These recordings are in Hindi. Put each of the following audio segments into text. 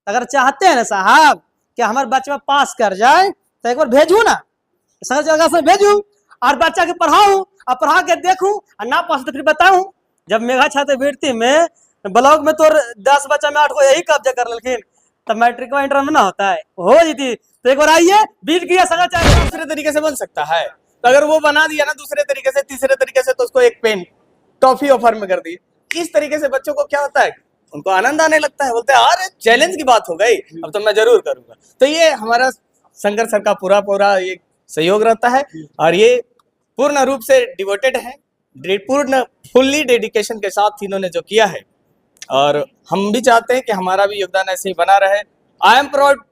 अगर चाहते हैं ना साहब कि हमारे बच्चा पास कर जाए तो एक बार भेजू ना, सर जगह से भेजू और बच्चा के पढ़ाऊं और पढ़ा के देखूं और ना पास तो फिर बताऊं। जब मेघा छात्रवृत्ति में ब्लॉक में तो 10 बच्चा में 8 को यही कब्जा कर लेकिन तब मैट्रिक इंटर में ना होता है हो जीती। तो एक बार आइए बीट किया समाचार दूसरे तरीके से बन सकता है, तो अगर वो बना दिया ना दूसरे तरीके से, तीसरे तरीके से, तो उसको एक पेन टॉफी ऑफर में कर दी। इस तरीके से बच्चों को क्या होता है, उनको आनंद आने लगता है, बोलते हैं अरे चैलेंज की बात हो गई, अब तो मैं जरूर करूंगा। तो ये हमारा शंकर सर का पूरा ये सहयोग रहता है और ये पूर्ण रूप से डिवोटेड है, फुल्ली डेडिकेशन के साथ इन्होंने जो किया है, और हम भी चाहते हैं कि हमारा भी योगदान ऐसे ही बना रहे। I am proud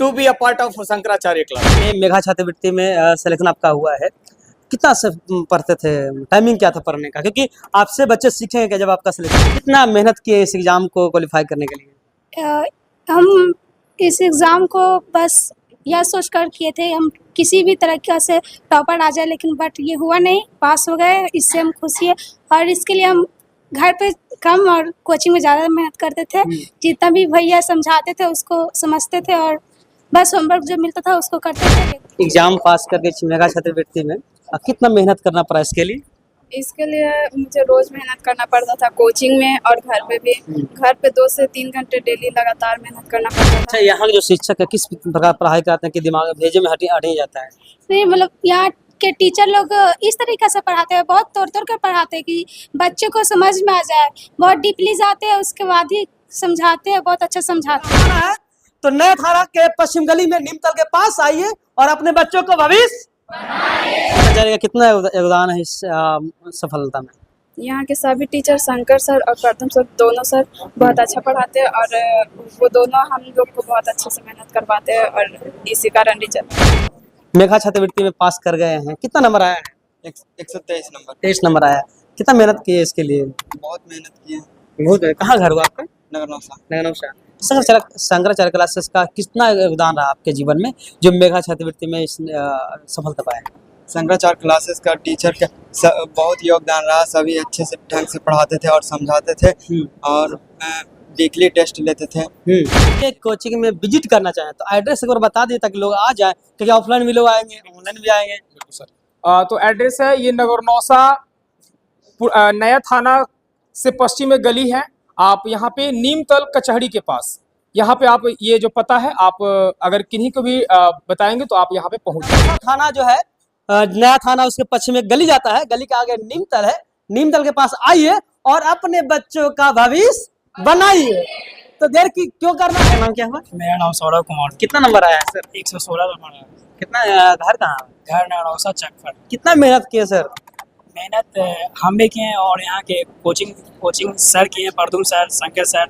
to be a part of Shankaracharya class. मेघा छात्रवृत्ति में सिलेक्शन आपका हुआ है, कितना से पढ़ते थे, टाइमिंग क्या था पढ़ने का, क्योंकि आपसे बच्चे सीखेंगे कि जब आपका सिलेक्शन, कितना मेहनत किए इस एग्जाम को क्वालिफाई करने के लिए? हम इस एग्ज़ाम को बस यह सोच कर किए थे हम किसी भी तरीक़े से टॉपर आ जाए, लेकिन बट ये हुआ नहीं, पास हो गए, इससे हम खुशी है। और इसके लिए हम घर पे कम और कोचिंग में ज़्यादा मेहनत करते थे, जितना भी भैया समझाते थे उसको समझते थे और बस होमवर्क जो मिलता था उसको करते थे। एग्जाम पास करके मेघा छात्रवृत्ति में कितना मेहनत करना पड़ा इसके लिए? इसके लिए मुझे रोज़ मेहनत करना पड़ता था, कोचिंग में और घर पे भी। घर पे 2 से 3 घंटे डेली लगातार मेहनत करना पड़ता था। अच्छा, यहाँ के जो शिक्षक है किस प्रकार पढ़ाई कराते हैं कि दिमाग में भेजे में हट ही जाता है? नहीं, मतलब यहाँ के टीचर लोग इस तरीके से पढ़ाते हैं, बहुत तोड़ के पढ़ाते हैं कि बच्चे को समझ में आ जाए, बहुत डीपली जाते हैं, उसके बाद ही समझाते हैं, बहुत अच्छा समझाते हैं। तो नया थाना के पश्चिम गली में नीमतल के पास आइए और अपने बच्चों को भविष्य बनाइए। कितना योगदान है इस सफलता में? यहाँ के सभी टीचर, शंकर सर और प्रथम सर, दोनों सर बहुत अच्छा पढ़ाते हैं और वो दोनों हम लोग को बहुत अच्छे से मेहनत करवाते हैं और इसी कारण रिजल्ट। मेघा छात्रवृत्ति में पास कर गए हैं, कितना नंबर आया है? 123 नंबर। 23 नंबर आया। कितना मेहनत की है इसके लिए? बहुत मेहनत की है। बहुत। कहाँ घर हुआ आपका? नगरनौसा। शंकराचार्य क्लासेस का कितना योगदान रहा आपके जीवन में जो मेघा छात्रवृत्ति में सफलता पाए? शंकराचार्य क्लासेस का टीचर का बहुत योगदान रहा। सभी अच्छे से ढंग से पढ़ाते थे और समझाते थे और वीकली टेस्ट लेते थे। कोचिंग में विजिट करना चाहें तो एड्रेस एक बार बता दिए ताकि लोग आ जाए, क्योंकि ऑफलाइन भी लोग आएंगे, ऑनलाइन भी आएंगे। बिल्कुल सर। तो एड्रेस है ये नगरनौसा नया थाना से पश्चिम में गली है। आप यहाँ पे नीमतल कचहरी के पास, यहाँ पे आप ये जो पता है, आप अगर किन्हीं को भी बताएंगे तो आप यहाँ पे पहुँच जाएंगे। थाना जो है नया थाना, उसके पश्चिम में गली जाता है, गली के आगे नीमतल है, नीमतल के पास आइए और अपने बच्चों का भविष्य बनाइए। तो देर की क्यों करना है? नाम क्या हुआ? मेरा नाम सौरभ कुमार। कितना नंबर आया है सर? 116 नंबर आया। कितना घर कहाँ? घर नगरनौसा चकफर। कितना मेहनत किए सर? मेहनत हम भी किए हैं और यहाँ के कोचिंग सर किए हैं, प्रदुम सर, शंकर सर,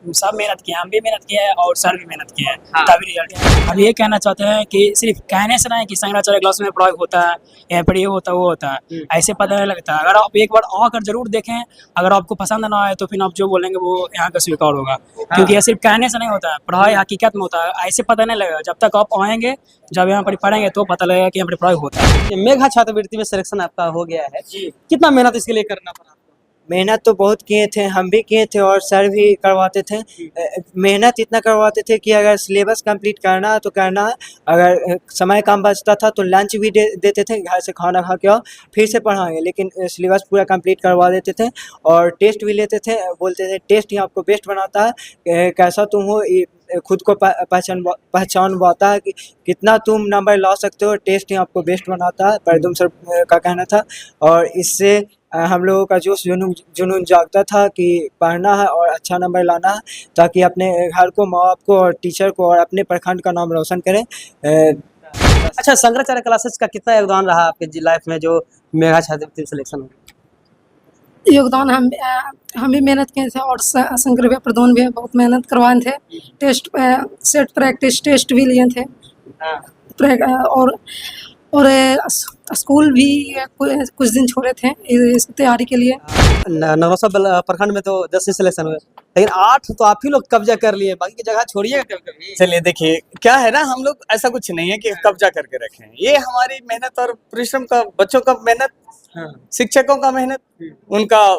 सब मेहनत किए हैं, हम भी मेहनत किए हैं और सर भी मेहनत किए हैं, तभी रिजल्ट है। हम ये कहना चाहते हैं कि सिर्फ कहने से नहीं कि शंकराचार्य क्लास में पढ़ाई होता है, यहाँ पर ये होता है वो होता है, ऐसे पता नहीं लगता है। अगर आप एक बार आकर जरूर देखें, अगर आपको पसंद ना आए तो फिर आप जो बोलेंगे वो यहाँ का स्वीकार होगा, क्योंकि ये सिर्फ कहने से नहीं होता है, पढ़ाई हकीकत में होता है। ऐसे पता नहीं लगेगा, जब तक आप आएंगे, जब यहाँ पर पढ़ेंगे तो पता लगेगा कि यहाँ पर पढ़ाई होता है। मेघा छात्रवृत्ति में सिलेक्शन आपका हो गया है, कितना मेहनत इसके लिए करना पड़ा? मेहनत तो बहुत किए थे, हम भी किए थे और सर भी करवाते थे। मेहनत इतना करवाते थे कि अगर सिलेबस कंप्लीट करना है तो करना है, अगर समय कम बचता था तो लंच भी देते थे, घर से खाना खा के आओ फिर से पढ़ाएंगे, लेकिन सिलेबस पूरा कंप्लीट करवा देते थे। और टेस्ट भी लेते थे, बोलते थे टेस्ट ही आपको बेस्ट बनाता है, कैसा तुम हो खुद को पहचान पाता है कि कितना तुम नंबर ला सकते हो, टेस्ट ही आपको बेस्ट बनाता है, परदुम सर का कहना था। और इससे हम लोगों का जोश जुनून जागता था कि पढ़ना है और अच्छा नंबर लाना है, ताकि अपने घर को, माँ बाप को और टीचर को और अपने प्रखंड का नाम रोशन करें। अच्छा, शंकराचार्य क्लासेस का कितना योगदान रहा आपके लाइफ में जो मेघा छात्रवृत्ति सिलेक्शन हो? योगदान हम भी मेहनत किए थे और शंकर भैया, प्रदोन भी बहुत मेहनत करवाए थे। टेस्ट सेट प्रैक्टिस टेस्ट भी लिए थे और स्कूल भी कुछ दिन छोड़े थे इस तैयारी के लिए। नगरनौसा प्रखंड में तो 10 ही सिलेक्शन हुए, लेकिन 8 तो आप ही लोग कब्जा कर लिए, बाकी की जगह छोड़िएगा कभी-कभी। चलिए देखिए क्या है ना, हम लोग ऐसा कुछ नहीं है कि कब्जा करके रखे हैं, ये हमारी मेहनत और परिश्रम का, बच्चों का मेहनत, शिक्षकों का मेहनत, उनका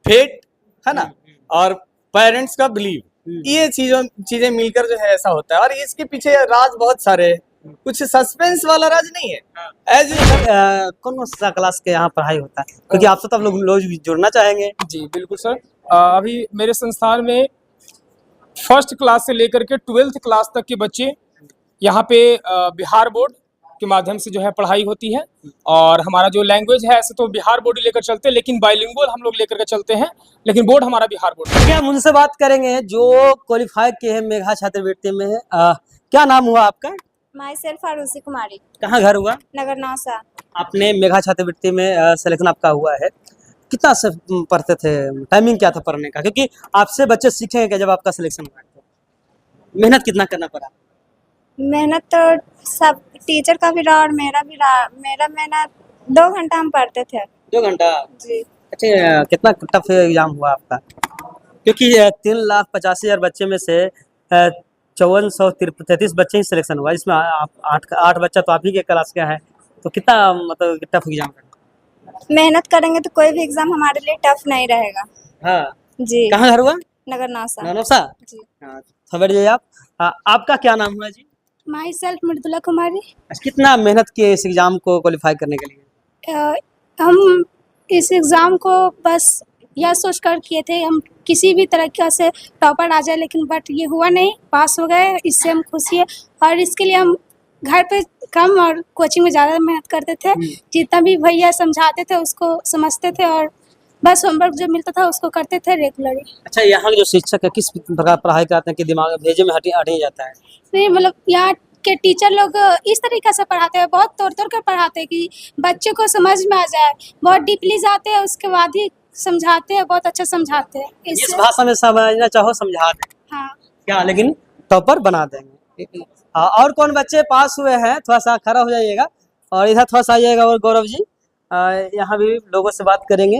फेट है ना, और पेरेंट्स का बिलीव, ये चीजें मिलकर जो है ऐसा होता है, और इसके पीछे राज बहुत सारे हैं। कुछ सस्पेंस वाला राज नहीं है। एज कौन सा क्लास के यहाँ पढ़ाई होता है, क्योंकि आपसे तो आप लोग जुड़ना चाहेंगे। जी बिल्कुल सर। अभी मेरे संस्थान में फर्स्ट क्लास से लेकर के 12th क्लास तक के बच्चे यहाँ पे बिहार बोर्ड के माध्यम से जो है पढ़ाई होती है। और हमारा जो लैंग्वेज है ऐसे तो बिहार बोर्ड ही लेकर चलते हैं, लेकिन बाइलिंगुअल हम लोग लेकर के चलते हैं, लेकिन बोर्ड हमारा बिहार बोर्ड है। क्या हम उनसे बात करेंगे जो क्वालिफाई किए हैं मेघा छात्रवृत्ति में है। क्या नाम हुआ आपका? माई सेल्फ आरुषि कुमारी, कहाँ घर हुआ? नगर नौसा। आपने मेघा छात्रवृत्ति में सिलेक्शन आपका हुआ है, कितना से पढ़ते थे, टाइमिंग क्या था पढ़ने का? क्योंकि आपसे बच्चे सीखेंगे कि जब आपका सिलेक्शन हुआ तो मेहनत कितना करना पड़ा? मेहनत तो सब टीचर का भी रहा और मेरा भी रहा। मेरा मेहनत 2 घंटा हम पढ़ते थे। 2 घंटा? जी। अच्छा, कितना टफ एग्जाम हुआ आपका? क्योंकि 3,85,000 बच्चे में से 5433 बच्चे ही सिलेक्शन हुआ, इसमें आप 8 बच्चा तो आप ही के क्लास का है, तो कितना मतलब टफ एग्जाम करना? मेहनत करेंगे तो कोई भी एग्जाम हमारे लिए टफ नहीं रहेगा। हाँ जी। कहाँ घर हुआ? नगर नौसा। नौसा? जी। हाँ, खबर जाइए आप। आपका क्या नाम हुआ जी? माई सेल्फ मृदुला कुमारी। कितना मेहनत किए इस एग्जाम को क्वालिफाई करने के लिए? हम इस एग्ज़ाम को बस यह सोच कर किए थे हम किसी भी तरीके से टॉपर आ जाए, लेकिन बट ये हुआ नहीं, पास हो गए, इससे हम खुशी है। और इसके लिए हम घर पे कम और कोचिंग में ज़्यादा मेहनत करते थे। जितना भी भैया समझाते थे उसको समझते थे और बस होमवर्क जो मिलता था उसको करते थे रेगुलरली। अच्छा, यहाँ के जो शिक्षक है किस प्रकार पढ़ाई कराते हैं कि दिमाग में भेजे में हट ही जाता है? नहीं, मतलब यहाँ के टीचर लोग इस तरीके से पढ़ाते हैं, बहुत तोड़ तोड़ कर पढ़ाते हैं कि बच्चे को समझ में आ जाए। बहुत डीपली जाते हैं, उसके बाद ही समझाते हैं, बहुत अच्छा समझाते हैं। जिस भाषा में समझना चाहो समझा दें। हाँ। क्या, लेकिन टॉपर बना देंगे। और कौन बच्चे पास हुए हैं, थोड़ा सा खड़ा हो जाइएगा और इधर थोड़ा सा आइएगा। और गौरव जी, यहाँ भी लोगों से बात करेंगे।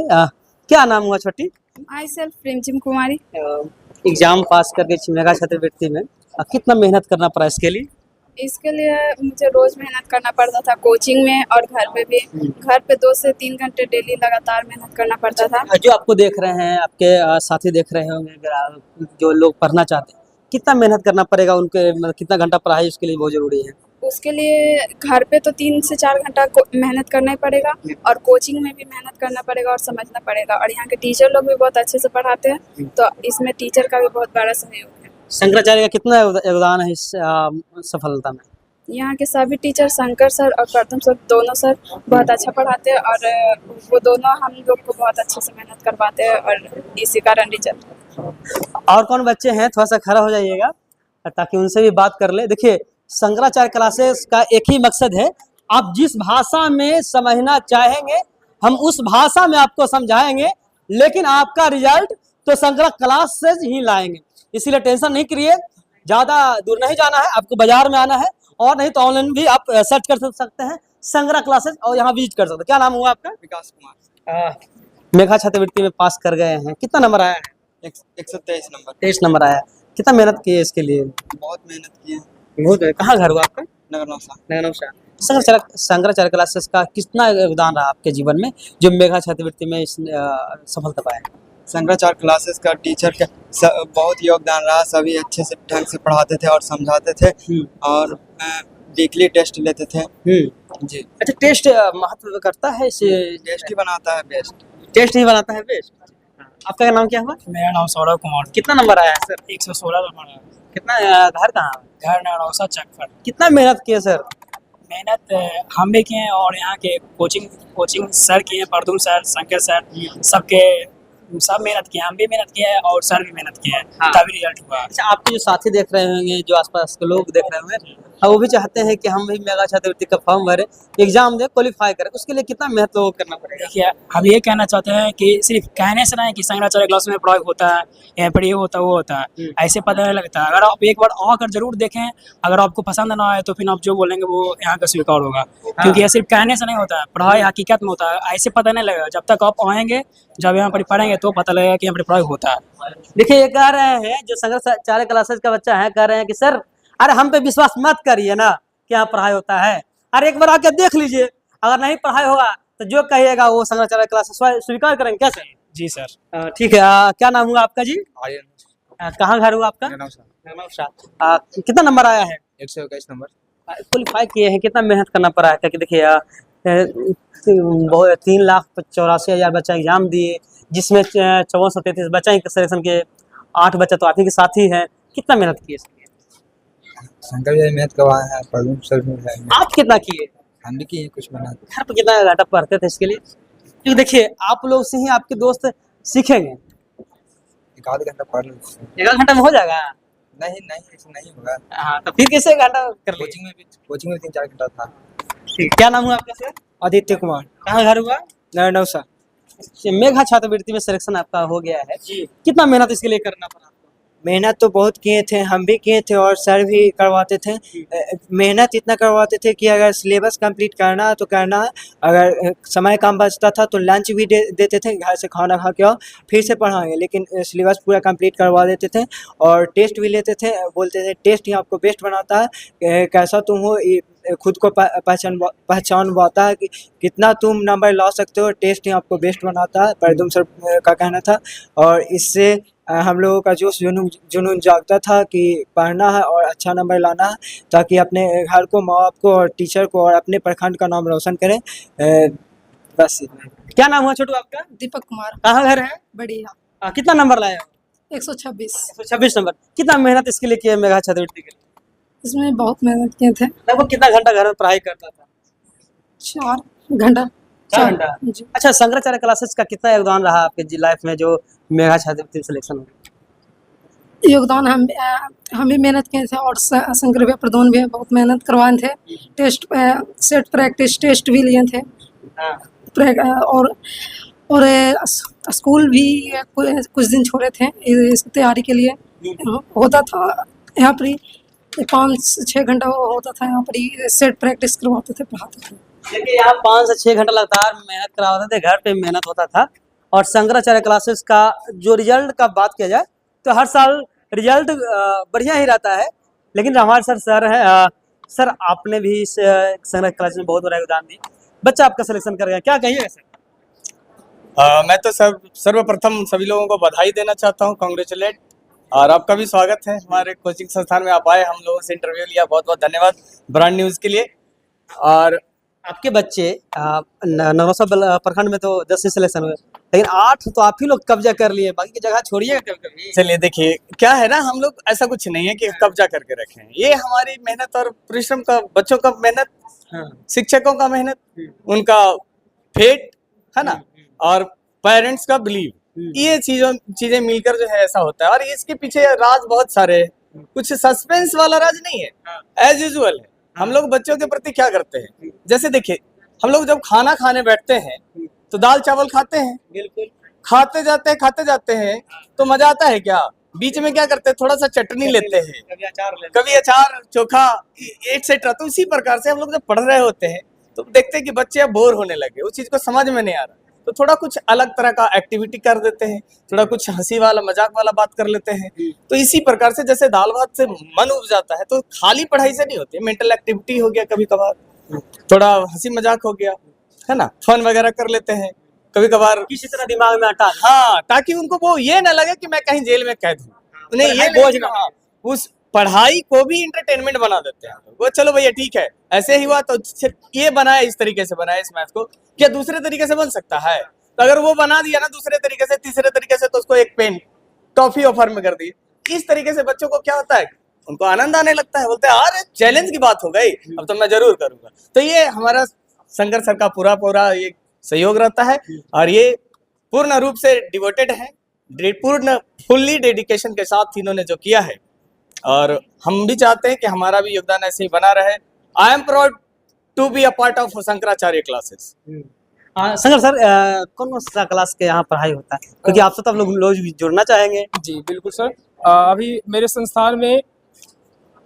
क्या नाम हुआ छोटी? My self प्रेमजिम Kumari. एग्जाम पास करके मेघा छात्रवृत्ति में कितना मेहनत करना पड़ा इसके लिए? इसके लिए मुझे रोज मेहनत करना पड़ता था, कोचिंग में और घर पे भी। घर पे 2 से 3 घंटे डेली लगातार मेहनत करना पड़ता था। जो आपको देख रहे हैं, आपके साथी देख रहे होंगे, जो लोग पढ़ना चाहते हैं, कितना मेहनत करना पड़ेगा उनके, मतलब कितना घंटा पढ़ाई उसके लिए बहुत जरूरी है? उसके लिए घर पे तो 3 से 4 घंटा मेहनत करना ही पड़ेगा और कोचिंग में भी मेहनत करना पड़ेगा और समझना पड़ेगा। और यहाँ के टीचर लोग भी बहुत अच्छे से पढ़ाते हैं, तो इसमें टीचर का भी बहुत बड़ा सहयोग है। शंकराचार्य का कितना योगदान है इस सफलता में? यहाँ के सभी टीचर, शंकर सर और प्रथम सर, दोनों सर बहुत अच्छा पढ़ाते हैं और वो दोनों हम लोग को बहुत अच्छे से मेहनत करवाते हैं और इसी कारण रिजल्ट। और कौन बच्चे हैं, थोड़ा सा खड़ा हो जाइएगा ताकि उनसे भी बात कर ले। देखिए, शंकराचार्य क्लासेस का एक ही मकसद है, आप जिस भाषा में समझना चाहेंगे हम उस भाषा में आपको समझाएंगे, लेकिन आपका रिजल्ट तो शंकरा क्लास से ही लाएंगे। इसीलिए टेंशन नहीं करिए, ज़्यादा दूर नहीं जाना है, आपको बाजार में आना है, और नहीं तो ऑनलाइन भी आप सर्च कर सकते हैं संग्रह क्लासेस और यहाँ विजिट कर सकते हैं। क्या नाम हुआ आपका? विकास कुमार। मेघा छात्रवृत्ति में पास कर गए हैं, कितना नंबर आया है? 123 नंबर। 23 नंबर आया। कितना मेहनत की है इसके लिए? बहुत मेहनत की है। बहुत। कहाँ घर हुआ आपका? नगर नौसा। नगर नौसा। शंकराचार्य क्लासेस का कितना योगदान रहा आपके जीवन में जो मेघा छात्रवृत्ति में सफलता पाए? शंकराचार्य क्लासेस का टीचर का बहुत योगदान रहा। सभी अच्छे से ढंग से पढ़ाते थे और समझाते थे और वीकली टेस्ट लेते थे। जी। अच्छा, टेस्ट महत्व करता है इसे? टेस्ट ही बनाता है बेस्ट। टेस्ट ही बनाता है बेस्ट। आपका नाम क्या हुआ? मेरा नाम सौरभ कुमार। कितना नंबर आया है सर? 116 नंबर है। कितना, घर कहाँ? घर नौसा चक्कर। कितना मेहनत किए सर? मेहनत हम भी किए हैं और यहाँ के कोचिंग सर किए हैं, प्रदुम सर, शंकर सर, सब मेहनत किए, हम भी मेहनत किए हैं और सर भी मेहनत किए हैं, तभी रिजल्ट हुआ। अच्छा, आपके जो साथी देख रहे होंगे, जो आसपास के लोग देख रहे होंगे, वो भी चाहते हैं कि हम भी मेघा छात्रवृत्ति का फॉर्म भरे, एग्जाम दे, क्वालिफाई करें, उसके लिए कितना मेहनत लोगों को करना पड़ेगा? देखिए, हम ये कहना चाहते हैं कि सिर्फ कहने से नहीं कि शंकराचार्य क्लास में पढ़ाई होता है, यहाँ पर ये होता है वो होता है, ऐसे पता नहीं लगता है। अगर आप एक बार आकर जरूर देखें, अगर आपको पसंद ना आए तो फिर आप जो बोलेंगे वो यहाँ का स्वीकार होगा। क्योंकि ये सिर्फ कहने से नहीं होता है, पढ़ाई हकीकत में होता है। ऐसे पता नहीं लगेगा, जब तक आप आएंगे, जब यहाँ पर पढ़ेंगे तो पता लगेगा कि यहाँ पर पढ़ाई होता है। देखिए, ये कह रहे हैं जो शंकराचार्य क्लासेस का बच्चा है, कह रहे हैं कि सर, अरे हम पे विश्वास मत करिए ना कि यहाँ पढ़ाई होता है, अरे एक बार आके देख लीजिए, अगर नहीं पढ़ाई होगा तो जो कहिएगा वो शंकराचार्य क्लासेस स्वीकार करेंगे। कैसे? जी सर। ठीक है। क्या नाम हुआ आपका जी? कहाँ घर हुआ आपका? नौशा। कितना नंबर आया है? 121 नंबर। क्वालिफाई किए हैं, कितना मेहनत करना पड़ा है? क्योंकि देखिए 3,84,000 बच्चा एग्जाम दिए, जिसमें 5433 बच्चा ही सिलेक्शन के, 8 बच्चा तो आप ही के साथ ही हैं। कितना मेहनत किए इसके लिए? शंकर जी मेहनत करवाए हैं, प्रवीण सर भी है। आप कितना किए? हम भी किए कुछ मेहनत। घर पर कितना घंटा पढ़ते थे इसके लिए? क्योंकि देखिए आप लोग से ही आपके दोस्त सीखेंगे। 1 आध घंटा पढ़ लेते। 1 घंटा में हो जाएगा? नहीं नहीं, ऐसा नहीं होगा। हाँ, तो फिर कैसे 1 घंटा कर लिए? कोचिंग में 3-4 घंटा था। ठीक, क्या नाम हुआ आपका सर? आदित्य कुमार, कहाँ घर हुआ? नौसा। मेघा छात्रवृत्ति में सिलेक्शन आपका हो गया है, कितना मेहनत इसके लिए करना पड़ा? मेहनत तो बहुत किए थे, हम भी किए थे और सर भी करवाते थे। मेहनत इतना करवाते थे कि अगर सिलेबस कंप्लीट करना है तो करना है, अगर समय कम बचता था तो लंच भी देते थे, घर से खाना खा के आओ फिर से पढ़ाएंगे, लेकिन सिलेबस पूरा कंप्लीट करवा देते थे। और टेस्ट भी लेते थे, बोलते थे टेस्ट ही आपको बेस्ट बनाता है, कैसा तुम हो खुद को पहचानवाता है कि कितना तुम नंबर ला सकते हो, टेस्ट ही आपको बेस्ट बनाता है, परदुम सर का कहना था। और इससे हम लोगों का जोश जुनून जागता था कि पढ़ना है और अच्छा नंबर लाना है, ताकि अपने घर को, माँ बाप को और टीचर को और अपने प्रखंड का नाम रोशन करें। बस इतना। क्या नाम हुआ छोटू आपका? दीपक कुमार, कहाँ घर है? बढ़िया। कितना नंबर लाया? 126। 126 नंबर। कितना मेहनत इसके लिए किया मेघा छात्रवृत्ति के लिए? इसमें बहुत मेहनत किए थे। लगभग कितना घंटा घर में पढ़ाई करता था? 4 घंटा। 4 घंटा। जी। अच्छा, शंकराचार्य क्लासेस का कितना योगदान रहा आपके लाइफ में जो मेघा छात्रवृत्ति सिलेक्शन हो? योगदान हम भी मेहनत किए थे और शंकर भैया प्रधान भी बहुत मेहनत करवाए थे। टेस्ट सेट प्रैक्टिस टेस्ट भी लिए थे। और स्कूल भी कुछ दिन छोड़े थे इस तैयारी के लिए। होता था यहाँ पर 5-6 घंटा होता था, यहाँ पर सेट प्रैक्टिस करवाते थे, पढ़ाते थे। देखिए यहाँ 5 से 6 घंटा लगातार मेहनत करवाते थे, घर पे मेहनत होता था। और शंकराचार्य क्लासेस का जो रिजल्ट का बात किया जाए तो हर साल रिजल्ट बढ़िया ही रहता है, लेकिन हमारे सर हैं सर, आपने भी इस शंकराचार्य क्लासेस में बहुत बड़ा योगदान दिया, बच्चा आपका सिलेक्शन कर गया, क्या कहिएगा सर? मैं तो सर्वप्रथम सभी लोगों को बधाई देना चाहता हूँ, कांग्रेचुलेट। और आपका भी स्वागत है हमारे कोचिंग संस्थान में, आप आए, हम लोगों से इंटरव्यू लिया, बहुत बहुत धन्यवाद ब्रांड न्यूज़ के लिए। और आपके बच्चे नौसा प्रखंड में तो 10 ही सिलेक्शन हुए, लेकिन 8 तो आप ही लोग कब्जा कर लिए, बाकी की जगह छोड़िएगा कभी-कभी। चलिए देखिए क्या है ना, हम लोग ऐसा कुछ नहीं है कि कब्जा करके रखे हैं, ये हमारी मेहनत और परिश्रम का, बच्चों का मेहनत, शिक्षकों का मेहनत, उनका फेट है ना, और पेरेंट्स का बिलीव, ये चीजें मिलकर जो है ऐसा होता है। और इसके पीछे राज बहुत सारे हैं, कुछ सस्पेंस वाला राज नहीं है, एज यूजुअल है। हम लोग बच्चों के प्रति क्या करते हैं, जैसे देखिए हम लोग जब खाना खाने बैठते हैं तो दाल चावल खाते हैं, बिल्कुल खाते जाते हैं तो मजा आता है क्या? बीच में क्या करते हैं, थोड़ा सा चटनी लेते हैं, कभी अचार चोखा एटसेट्रा। तो इसी प्रकार से हम लोग जब पढ़ रहे होते हैं तो देखते हैं कि बच्चे अब बोर होने लगे, उस चीज को समझ में नहीं आ रहा, तो थोड़ा कुछ अलग तरह का एक्टिविटी कर देते हैं, थोड़ा कुछ हंसी वाला मजाक वाला बात कर लेते हैं। तो इसी प्रकार से जैसे दाल भात से मन उब जाता है, तो खाली पढ़ाई से नहीं होती, मेंटल एक्टिविटी हो गया, कभी कभार थोड़ा हंसी मजाक हो गया, है ना, फन वगैरह कर लेते हैं कभी कभार, किसी तरह दिमाग में हटा। हाँ, ताकि उनको वो ये ना लगे कि मैं कहीं जेल में कैद हूँ, उन्हें ये बोझ ना, उस पढ़ाई को भी इंटरटेनमेंट बना देते हैं वो। चलो भैया ठीक है, ऐसे ही हुआ तो ये बनाया, इस तरीके से बनाया इस मैथ को, क्या दूसरे तरीके से बन सकता है? तो अगर वो बना दिया ना दूसरे तरीके से, तीसरे तरीके से, तो उसको एक पेन टॉफी ऑफर में कर दी। इस तरीके से बच्चों को क्या होता है, उनको आनंद आने लगता है, बोलते हैं अरे चैलेंज की बात हो गई, अब तो मैं जरूर करूंगा। तो ये हमारा शंकर सर का पूरा ये सहयोग रहता है, और ये पूर्ण रूप से डिवोटेड है, फुल्ली डेडिकेशन के साथ इन्होंने जो किया है, और हम भी चाहते हैं कि हमारा भी योगदान ऐसे ही बना रहे। I am proud to be a part of Shankaracharya classes. Shankar sir, कौन सा क्लास के यहाँ पढ़ाई होता है, क्योंकि आपसे तो आप लोग जुड़ना चाहेंगे? जी बिल्कुल सर, अभी मेरे संस्थान में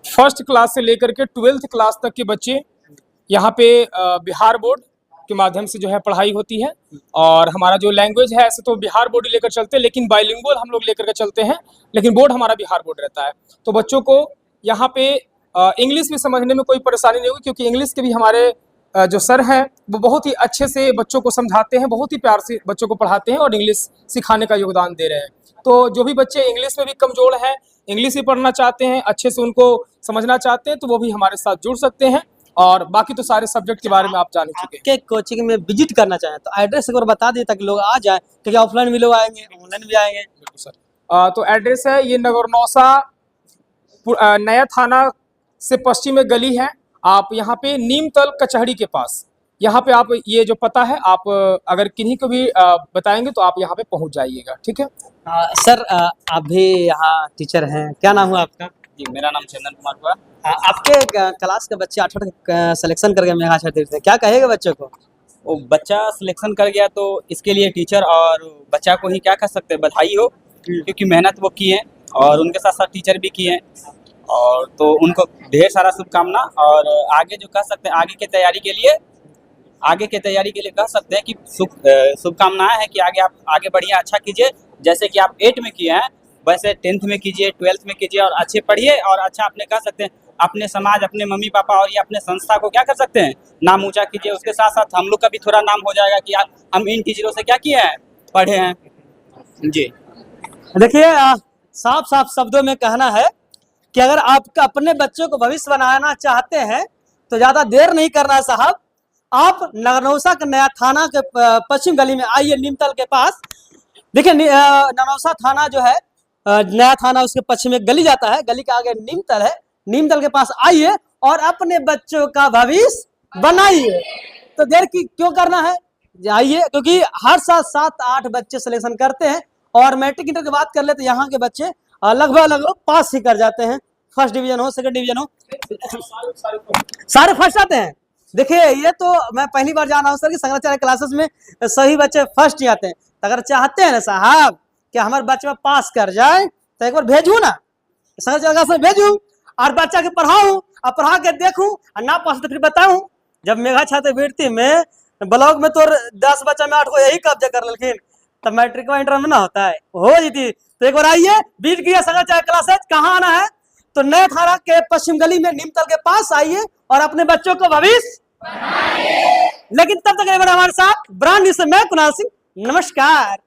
1st क्लास से लेकर के 12th क्लास तक के बच्चे यहाँ पे बिहार बोर्ड के माध्यम से जो है पढ़ाई होती है। और हमारा जो लैंग्वेज है, ऐसे तो बिहार बोर्ड लेकर चलते हैं, लेकिन बाइलिंगुअल हम लोग लेकर के चलते हैं, लेकिन बोर्ड हमारा बिहार बोर्ड रहता है। तो बच्चों को यहाँ पे इंग्लिश में समझने में कोई परेशानी नहीं होगी, क्योंकि इंग्लिश के भी हमारे जो सर हैं वो बहुत ही अच्छे से बच्चों को समझाते हैं, बहुत ही प्यार से बच्चों को पढ़ाते हैं और इंग्लिश सिखाने का योगदान दे रहे हैं। तो जो भी बच्चे इंग्लिश में भी कमजोर हैं, इंग्लिश ही पढ़ना चाहते हैं, अच्छे से उनको समझना चाहते हैं, तो वो भी हमारे साथ जुड़ सकते हैं। और बाकी तो सारे सब्जेक्ट के बारे में आप जान ही चुके हैं। के कोचिंग में विजिट करना चाहें तो एड्रेस एक बार बता दिए ताकि लोग आ जाए, क्योंकि ऑफलाइन भी लोग आएंगे, ऑनलाइन भी आएंगे। बिल्कुल सर। तो एड्रेस है ये नगरनौसा नया थाना से पश्चिम में गली है। आप यहाँ पे नीमतल कचहरी के पास, यहाँ पे आप ये जो पता है, आप अगर किन्हीं को भी बताएंगे तो आप यहाँ पे पहुँच जाइएगा। ठीक है सर, आप भी यहाँ टीचर हैं, क्या नाम हुआ आपका? जी, मेरा नाम चंदन कुमार हुआ। आपके क्लास के बच्चे 8 सिलेक्शन करके मेघा छात्र थे, क्या कहेगा बच्चों को? वो बच्चा सिलेक्शन कर गया तो इसके लिए टीचर और बच्चा को ही क्या कह सकते हैं, बधाई हो, क्योंकि मेहनत वो किए और उनके साथ साथ टीचर भी किए, और तो उनको ढेर सारा शुभकामना। और आगे जो कह सकते हैं, आगे की तैयारी के लिए कह सकते हैं कि शुभकामनाएं हैं कि आगे आप आगे बढ़िए, अच्छा कीजिए। जैसे कि आप 8 में किए हैं, वैसे 10th में कीजिए, 12th में कीजिए, और अच्छे पढ़िए और अच्छा अपने कह सकते हैं अपने समाज, अपने मम्मी पापा और ये अपने संस्था को क्या कर सकते हैं, नाम ऊंचा कीजिए। उसके साथ साथ हम लोग का भी थोड़ा नाम हो जाएगा कि हम इन टीचरों से क्या किए हैं, पढ़े हैं। जी देखिए, साफ साफ शब्दों में कहना है कि अगर आप अपने बच्चों को भविष्य बनाना चाहते हैं तो ज्यादा देर नहीं करना है साहब। आप नगरनौसा के नया थाना के पश्चिम गली में आइए, नीमतल के पास। देखिए, नगरनौसा थाना जो है, नया थाना, उसके पश्चिम में गली जाता है, गली के आगे नीमतल है। नीमतल के पास आइए और अपने बच्चों का भविष्य बनाइए। तो देर की क्यों करना है, आइए, क्योंकि हर साल 7-8 बच्चे सिलेक्शन करते हैं और मैट्रिक इंटर की बात कर ले तो यहाँ के बच्चे लगभग पास ही कर जाते हैं। फर्स्ट डिवीजन हो, सेकंड डिवीजन हो, सारे फर्स्ट आते हैं। देखिए, ये तो मैं पहली बार जान रहा हूँ सर कि शंकराचार्य क्लासेस में सभी बच्चे फर्स्ट ही आते हैं। तो अगर चाहते हैं ना साहब कि हमारे बच्चे पास कर जाए तो एक बार भेजू ना, शंकराचार्य क्लास में भेजू और बच्चा के पढ़ाऊं और पढ़ा के देखूं, और ना पास तो फिर बताऊं। जब मेघा छात्रवृत्ति में ब्लॉक में तो 10 बच्चा में 8 को यही कब्जा कर लेकिन, तब मैट्रिक इंटर में ना होता है, हो जीती। तो एक बार आइए, बीट किया शंकराचार्य क्लासेस। कहाँ आना है तो नया थाना के पश्चिम गली में नीमतल के पास आइए और अपने बच्चों को भविष्य बनाइए। लेकिन तब तक हमारे साथ ब्रांड न्यूज़ से मैं कुणाल सिंह, नमस्कार।